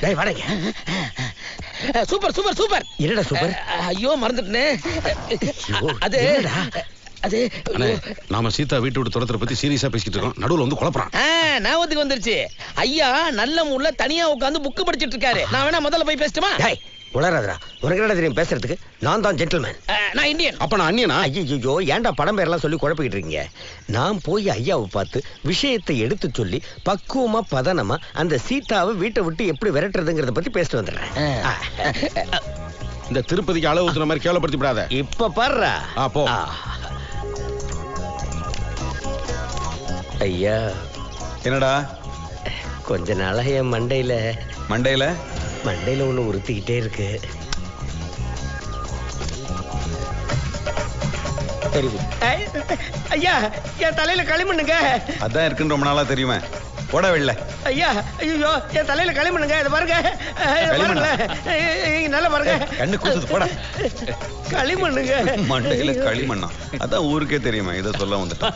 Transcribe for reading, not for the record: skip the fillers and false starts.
டேய் வாடங்க. Super super super. என்னடா சூப்பர்? ஐயோ மறந்துட்டேனே. அது அது நாம சீதா வீட்டு விட்டு துரத்துற பத்தி சீரியஸா பேசிட்டு இருக்கோம். நடுவுல வந்து குழப்பறான். ஞாபகத்துக்கு வந்துருச்சு. ஐயா நல்ல மூட்ல தனியா உட்கார்ந்து புக் படிச்சிட்டு இருக்காரு. நான் வேணா முதல்ல போய் பேசட்டுமா? டேய் உளறாதடா. உனக்கு என்னடா தெரியும் பேசுறதுக்கு? நான் தான் ஜென்டில்மேன். நான் இந்தியன். அப்ப நான் அண்ணியனா? ஐயோ ஏன்டா படம் பேரெல்லாம் சொல்லி குழப்பிக்கிட்டு இருக்கீங்க? நான் போய் ஐயாவை பார்த்து விஷயத்தை எடுத்து சொல்லி பக்குவமா பதனமா அந்த சீதாவை வீட்டை விட்டு எப்படி விரட்டுறதுங்கிறத பத்தி பேசிட்டு வந்துடுறேன். இந்த திருப்பதிக்கு அளவு ஊத்துற மாதிரி கேவலப்படுத்தி விடாத. இப்ப பாருடா. போ. ஐயா என்னடா கொஞ்ச நாளா என் மண்டையில ஒண்ணு உறுத்திக்கிட்டே இருக்கு. ஐயா என் தலையில களிமண்ணுங்க. அதான் இருக்குன்னு ரொம்ப நாளா தெரியுமே. போட வெள்ள. ஐயா ஐயோ என் தலையில களிமண்ணுங்க. இது பாருங்க நல்லா பாருங்க. கண்ணு கூசுது போட. களிமண்ணுங்க. மண்டையில களிமண்ணா? அதான் ஊருக்கே தெரியுமே. இதை சொல்ல வந்துட்டேன்.